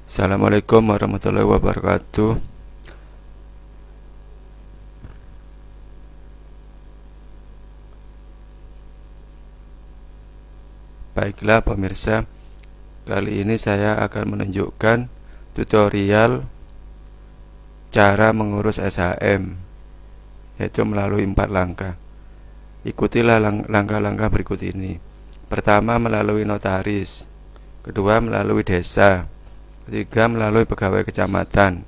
Assalamualaikum warahmatullahi wabarakatuh. Baiklah pemirsa, kali ini saya akan menunjukkan tutorial cara mengurus SHM, yaitu melalui 4 langkah. Ikutilah langkah-langkah berikut ini. Pertama, melalui notaris. Kedua, melalui desa. Ketiga, melalui pegawai kecamatan.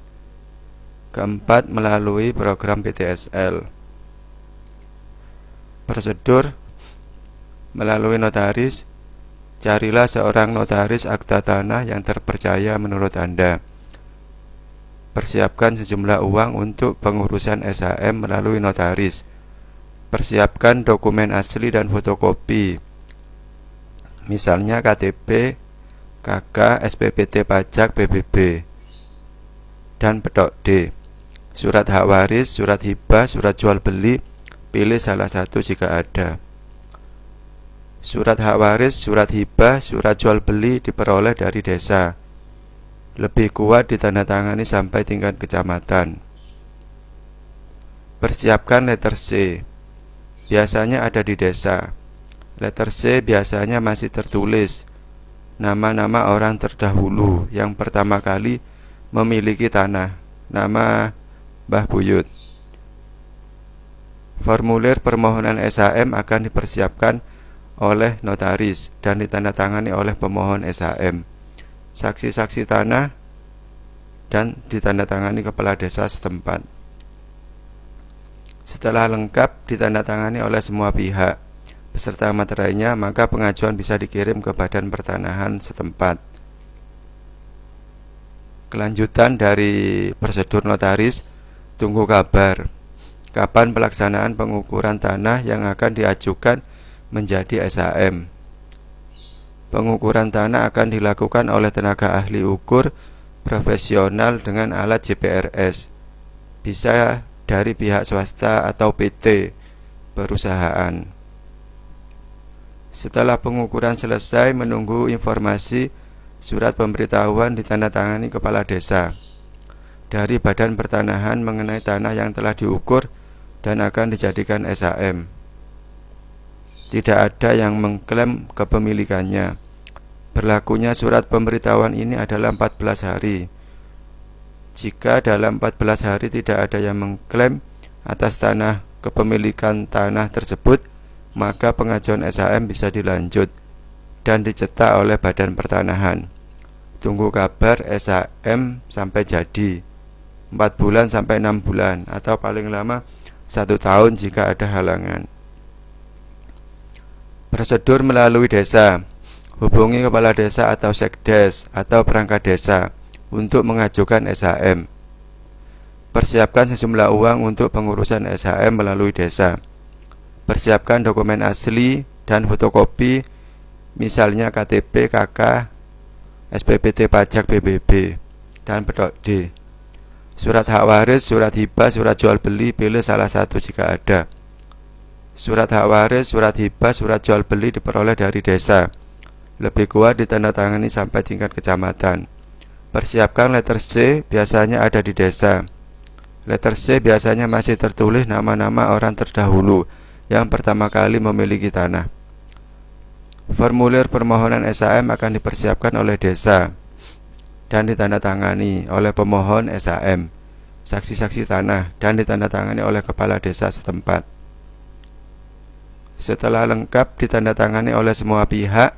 Keempat, melalui program PTSL. Prosedur melalui notaris. Carilah seorang notaris akta tanah yang terpercaya menurut Anda. Persiapkan sejumlah uang untuk pengurusan SHM melalui notaris. Persiapkan dokumen asli dan fotokopi, misalnya KTP, KK, SPPT pajak, PBB, dan petok D. Surat hak waris, surat hibah, surat jual beli, pilih salah satu jika ada. Surat hak waris, surat hibah, surat jual beli diperoleh dari desa. Lebih kuat ditandatangani sampai tingkat kecamatan. Persiapkan letter C. Biasanya ada di desa. Letter C biasanya masih tertulis nama-nama orang terdahulu yang pertama kali memiliki tanah, nama Mbah Buyut. Formulir permohonan SHM akan dipersiapkan oleh notaris dan ditandatangani oleh pemohon SHM, saksi-saksi tanah, dan ditandatangani kepala desa setempat. Setelah lengkap ditandatangani oleh semua pihak beserta materainya, maka pengajuan bisa dikirim ke Badan Pertanahan setempat. Kelanjutan dari prosedur notaris, tunggu kabar kapan pelaksanaan pengukuran tanah yang akan diajukan menjadi SHM. Pengukuran tanah akan dilakukan oleh tenaga ahli ukur profesional dengan alat JPRS, bisa dari pihak swasta atau PT perusahaan. Setelah pengukuran selesai, menunggu informasi surat pemberitahuan ditandatangani kepala desa dari Badan Pertanahan mengenai tanah yang telah diukur dan akan dijadikan SHM. Tidak ada yang mengklaim kepemilikannya. Berlakunya surat pemberitahuan ini adalah 14 hari. Jika dalam 14 hari tidak ada yang mengklaim atas tanah kepemilikan tanah tersebut, maka pengajuan SHM bisa dilanjut dan dicetak oleh Badan Pertanahan. Tunggu kabar SHM sampai jadi 4 bulan sampai 6 bulan atau paling lama 1 tahun jika ada halangan. Prosedur melalui desa. Hubungi kepala desa atau sekdes atau perangkat desa untuk mengajukan SHM. Persiapkan sejumlah uang untuk pengurusan SHM melalui desa. Persiapkan dokumen asli dan fotokopi, misalnya KTP, KK, SPPT pajak, PBB, dan petok D. Surat hak waris, surat hibah, surat jual beli, pilih salah satu jika ada. Surat hak waris, surat hibah, surat jual beli diperoleh dari desa. Lebih kuat ditandatangani sampai tingkat kecamatan. Persiapkan letter C, biasanya ada di desa. Letter C biasanya masih tertulis nama-nama orang terdahulu yang pertama kali memiliki tanah. Formulir permohonan SHM akan dipersiapkan oleh desa dan ditandatangani oleh pemohon SHM, saksi-saksi tanah, dan ditandatangani oleh kepala desa setempat. Setelah lengkap ditandatangani oleh semua pihak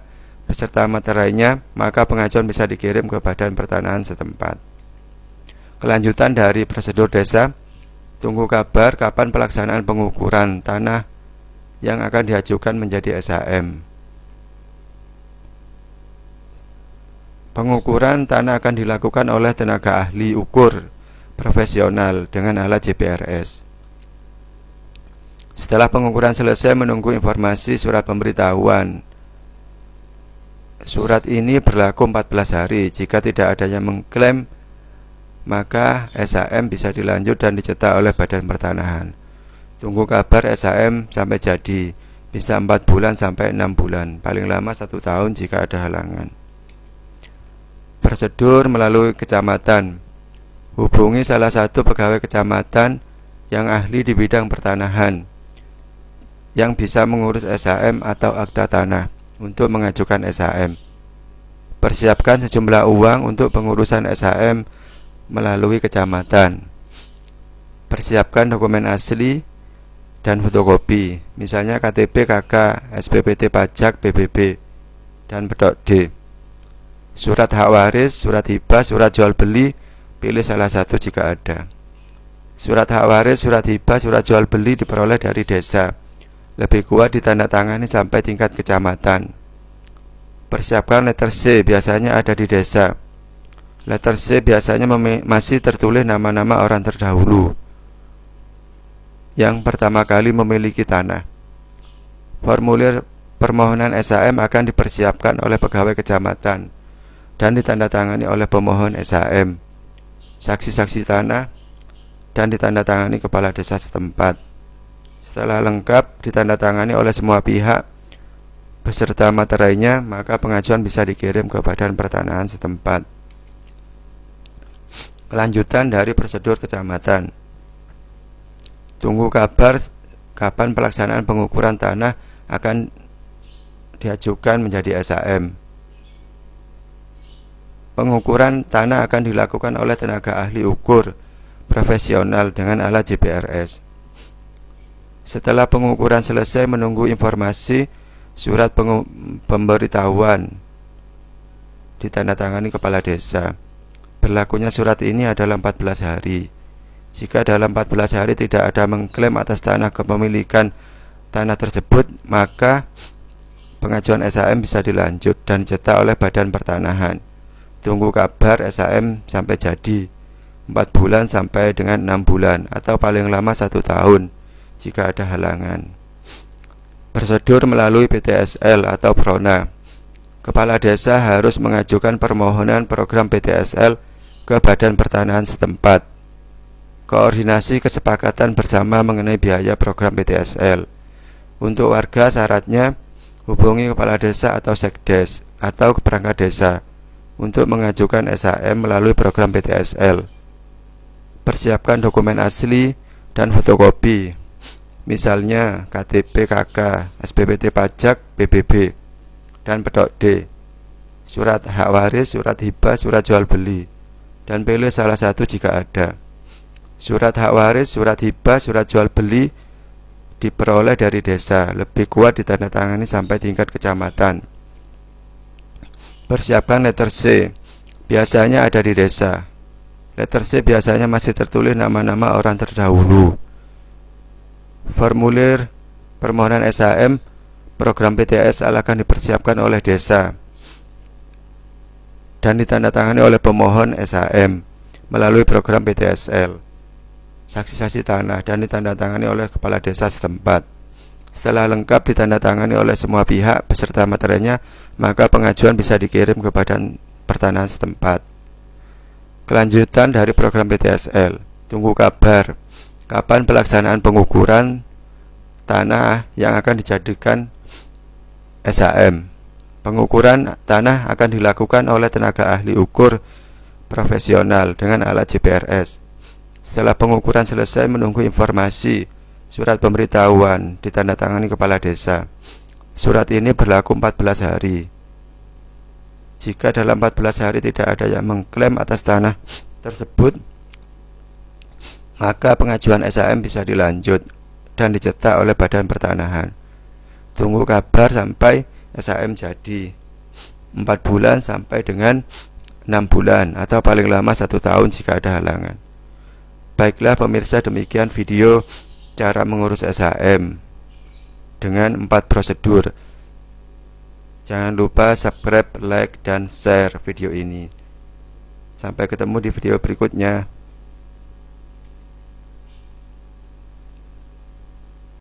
beserta materainya, maka pengajuan bisa dikirim ke Badan Pertanahan setempat. Kelanjutan dari prosedur desa, tunggu kabar kapan pelaksanaan pengukuran tanah yang akan diajukan menjadi SHM. Pengukuran tanah akan dilakukan oleh tenaga ahli ukur profesional dengan alat JPRS. Setelah pengukuran selesai, menunggu informasi surat pemberitahuan. Surat ini berlaku 14 hari. Jika tidak ada yang mengklaim, maka SHM bisa dilanjut dan dicetak oleh Badan Pertanahan. Tunggu kabar SHM sampai jadi, bisa 4 bulan sampai 6 bulan, paling lama 1 tahun jika ada halangan. Prosedur melalui kecamatan. Hubungi salah satu pegawai kecamatan yang ahli di bidang pertanahan yang bisa mengurus SHM atau akta tanah untuk mengajukan SHM. Persiapkan sejumlah uang untuk pengurusan SHM melalui kecamatan. Persiapkan dokumen asli dan fotokopi, misalnya KTP, KK, SPPT pajak, PBB, dan pedok D. Surat hak waris, surat hibah, surat jual beli, pilih salah satu jika ada. Surat hak waris, surat hibah, surat jual beli diperoleh dari desa. Lebih kuat ditandatangani sampai tingkat kecamatan. Persiapkan letter C, biasanya ada di desa. Letter C biasanya masih tertulis nama-nama orang terdahulu yang pertama kali memiliki tanah. Formulir permohonan SHM akan dipersiapkan oleh pegawai kecamatan dan ditandatangani oleh pemohon SHM, saksi-saksi tanah, dan ditandatangani kepala desa setempat. Setelah lengkap ditandatangani oleh semua pihak beserta materinya, maka pengajuan bisa dikirim ke Badan Pertanahan setempat. Kelanjutan dari prosedur kecamatan. Tunggu kabar kapan pelaksanaan pengukuran tanah akan diajukan menjadi SHM. Pengukuran tanah akan dilakukan oleh tenaga ahli ukur profesional dengan alat JPRS. Setelah pengukuran selesai, menunggu informasi surat pemberitahuan ditandatangani kepala desa. Berlakunya surat ini adalah 14 hari. Jika dalam 14 hari tidak ada mengklaim atas tanah kepemilikan tanah tersebut, maka pengajuan SHM bisa dilanjut dan dicetak oleh Badan Pertanahan. Tunggu kabar SHM sampai jadi 4 bulan sampai dengan 6 bulan atau paling lama 1 tahun jika ada halangan. Prosedur melalui PTSL atau PRONA. Kepala desa harus mengajukan permohonan program PTSL ke Badan Pertanahan setempat. Koordinasi kesepakatan bersama mengenai biaya program PTSL. Untuk warga syaratnya hubungi kepala desa atau sekdes atau perangkat desa untuk mengajukan SHM melalui program PTSL. Persiapkan dokumen asli dan fotokopi, misalnya KTP, KK, SPPT pajak, PBB, dan pedok D, surat hak waris, surat hibah, surat jual beli, dan pilih salah satu jika ada. Surat hak waris, surat hibah, surat jual beli diperoleh dari desa, lebih kuat ditandatangani sampai tingkat kecamatan. Persiapkan letter C, biasanya ada di desa. Letter C biasanya masih tertulis nama-nama orang terdahulu. Formulir permohonan SHM program PTSL akan dipersiapkan oleh desa dan ditandatangani oleh pemohon SHM melalui program PTSL, saksi-saksi tanah, dan ditandatangani oleh kepala desa setempat. Setelah lengkap ditandatangani oleh semua pihak beserta materinya, maka pengajuan bisa dikirim ke Badan Pertanahan setempat. Kelanjutan dari program PTSL. Tunggu kabar kapan pelaksanaan pengukuran tanah yang akan dijadikan SHM. Pengukuran tanah akan dilakukan oleh tenaga ahli ukur profesional dengan alat JPRS. Setelah pengukuran selesai, menunggu informasi surat pemberitahuan ditandatangani kepala desa. Surat ini berlaku 14 hari. Jika dalam 14 hari tidak ada yang mengklaim atas tanah tersebut, maka pengajuan SHM bisa dilanjut dan dicetak oleh Badan Pertanahan. Tunggu kabar sampai SHM jadi 4 bulan sampai dengan 6 bulan atau paling lama 1 tahun jika ada halangan. Baiklah pemirsa, demikian video cara mengurus SHM dengan 4 prosedur. Jangan lupa subscribe, like, dan share video ini. Sampai ketemu di video berikutnya.